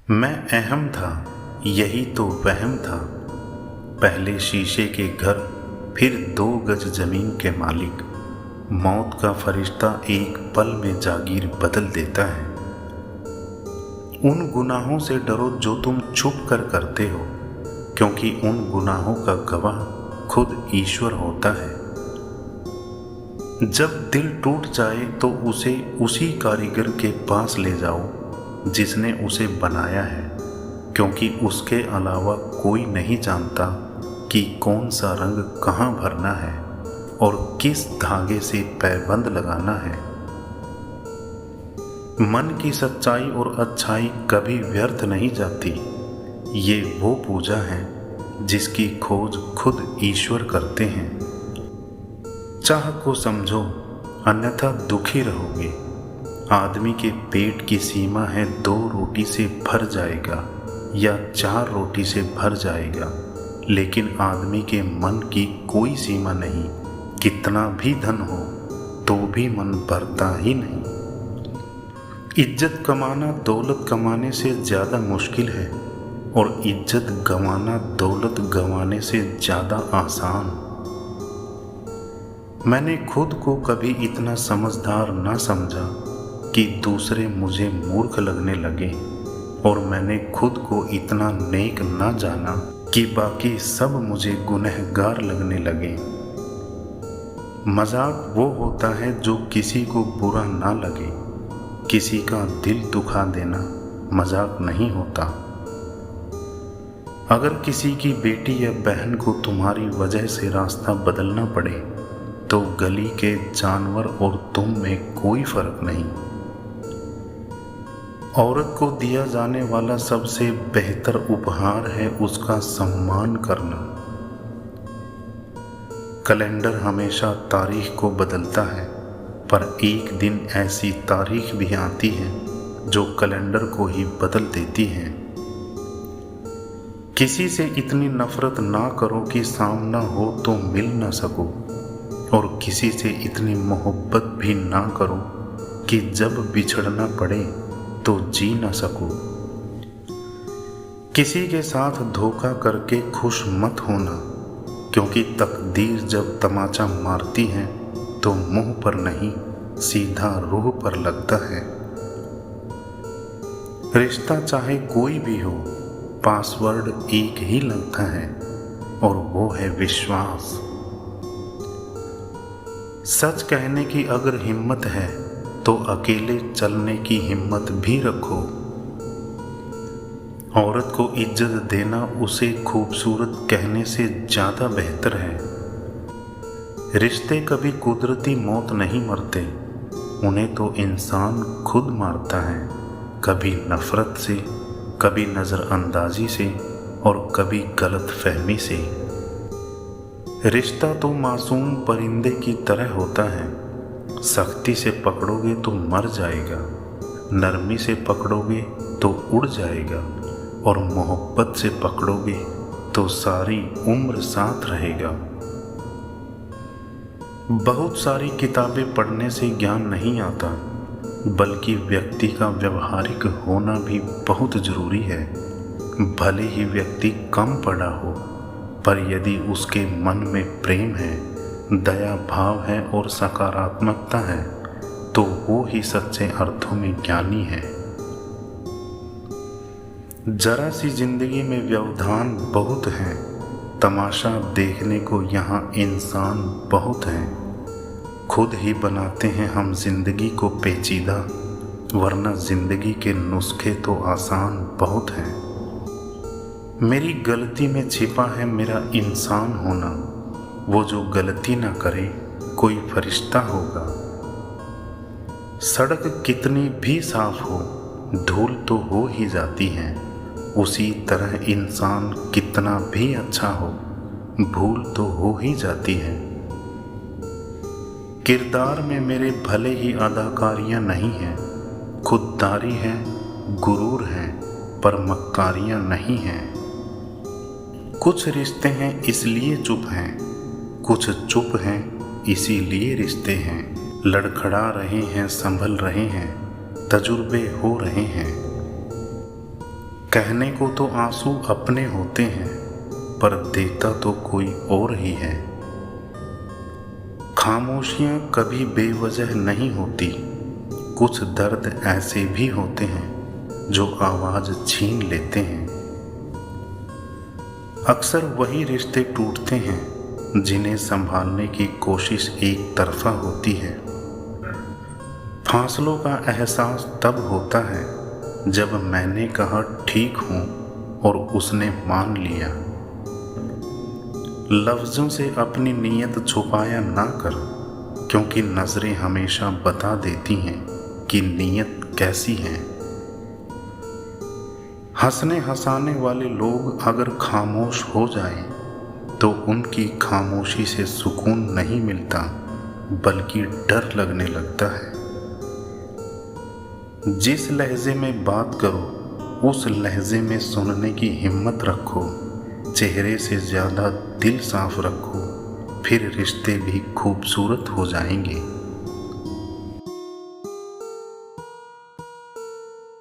मैं अहम था, यही तो वहम था। पहले शीशे के घर, फिर 2 गज जमीन के मालिक। मौत का फरिश्ता एक पल में जागीर बदल देता है। उन गुनाहों से डरो जो तुम छुप कर करते हो, क्योंकि उन गुनाहों का गवाह खुद ईश्वर होता है। जब दिल टूट जाए तो उसे उसी कारीगर के पास ले जाओ जिसने उसे बनाया है, क्योंकि उसके अलावा कोई नहीं जानता कि कौन सा रंग कहाँ भरना है और किस धागे से पैबंद लगाना है। मन की सच्चाई और अच्छाई कभी व्यर्थ नहीं जाती। ये वो पूजा है जिसकी खोज खुद ईश्वर करते हैं। चाह को समझो, अन्यथा दुखी रहोगे। आदमी के पेट की सीमा है 2 रोटी से भर जाएगा या 4 रोटी से भर जाएगा, लेकिन आदमी के मन की कोई सीमा नहीं। कितना भी धन हो तो भी मन भरता ही नहीं। इज्जत कमाना दौलत कमाने से ज़्यादा मुश्किल है और इज्जत गंवाना दौलत गंवाने से ज़्यादा आसान। मैंने खुद को कभी इतना समझदार ना समझा कि दूसरे मुझे मूर्ख लगने लगे, और मैंने खुद को इतना नेक ना जाना कि बाकी सब मुझे गुनहगार लगने लगे। मजाक वो होता है जो किसी को बुरा ना लगे। किसी का दिल दुखा देना मजाक नहीं होता। अगर किसी की बेटी या बहन को तुम्हारी वजह से रास्ता बदलना पड़े तो गली के जानवर और तुम में कोई फर्क नहीं। औरत को दिया जाने वाला सबसे बेहतर उपहार है उसका सम्मान करना। कैलेंडर हमेशा तारीख को बदलता है, पर एक दिन ऐसी तारीख भी आती है जो कैलेंडर को ही बदल देती है। किसी से इतनी नफरत ना करो कि सामना हो तो मिल ना सको, और किसी से इतनी मोहब्बत भी ना करो कि जब बिछड़ना पड़े तो जी ना सको। किसी के साथ धोखा करके खुश मत होना, क्योंकि तकदीर जब तमाचा मारती है तो मुंह पर नहीं, सीधा रूह पर लगता है। रिश्ता चाहे कोई भी हो, पासवर्ड एक ही लगता है, और वो है विश्वास। सच कहने की अगर हिम्मत है तो अकेले चलने की हिम्मत भी रखो। औरत को इज्जत देना उसे खूबसूरत कहने से ज़्यादा बेहतर है। रिश्ते कभी कुदरती मौत नहीं मरते, उन्हें तो इंसान खुद मारता है, कभी नफरत से, कभी नज़रअंदाजी से, और कभी गलत फहमी से। रिश्ता तो मासूम परिंदे की तरह होता है। सख्ती से पकड़ोगे तो मर जाएगा, नरमी से पकड़ोगे तो उड़ जाएगा, और मोहब्बत से पकड़ोगे तो सारी उम्र साथ रहेगा। बहुत सारी किताबें पढ़ने से ज्ञान नहीं आता, बल्कि व्यक्ति का व्यवहारिक होना भी बहुत जरूरी है। भले ही व्यक्ति कम पढ़ा हो, पर यदि उसके मन में प्रेम है, दया भाव है और सकारात्मकता है, तो वो ही सच्चे अर्थों में ज्ञानी है। जरा सी जिंदगी में व्यवधान बहुत है, तमाशा देखने को यहाँ इंसान बहुत हैं। खुद ही बनाते हैं हम जिंदगी को पेचीदा, वरना जिंदगी के नुस्खे तो आसान बहुत हैं। मेरी गलती में छिपा है मेरा इंसान होना, वो जो गलती ना करे कोई फरिश्ता होगा। सड़क कितनी भी साफ हो, धूल तो हो ही जाती है। उसी तरह इंसान कितना भी अच्छा हो, भूल तो हो ही जाती है। किरदार में मेरे भले ही अदाकारियां नहीं हैं, खुददारी है, गुरूर है, पर मक्कारियां नहीं हैं। कुछ रिश्ते हैं इसलिए चुप हैं, कुछ चुप हैं इसीलिए रिश्ते हैं। लड़खड़ा रहे हैं, संभल रहे हैं, तजुर्बे हो रहे हैं। कहने को तो आंसू अपने होते हैं, पर देता तो कोई और ही है। खामोशियां कभी बेवजह नहीं होती, कुछ दर्द ऐसे भी होते हैं जो आवाज छीन लेते हैं। अक्सर वही रिश्ते टूटते हैं जिन्हें संभालने की कोशिश एक तरफा होती है। फासलों का एहसास तब होता है जब मैंने कहा ठीक हूं और उसने मान लिया। लफ्ज़ों से अपनी नीयत छुपाया ना कर, क्योंकि नज़रें हमेशा बता देती हैं कि नीयत कैसी है। हंसने हंसाने वाले लोग अगर खामोश हो जाएं, तो उनकी खामोशी से सुकून नहीं मिलता, बल्कि डर लगने लगता है। जिस लहजे में बात करो, उस लहजे में सुनने की हिम्मत रखो। चेहरे से ज़्यादा दिल साफ रखो, फिर रिश्ते भी खूबसूरत हो जाएंगे।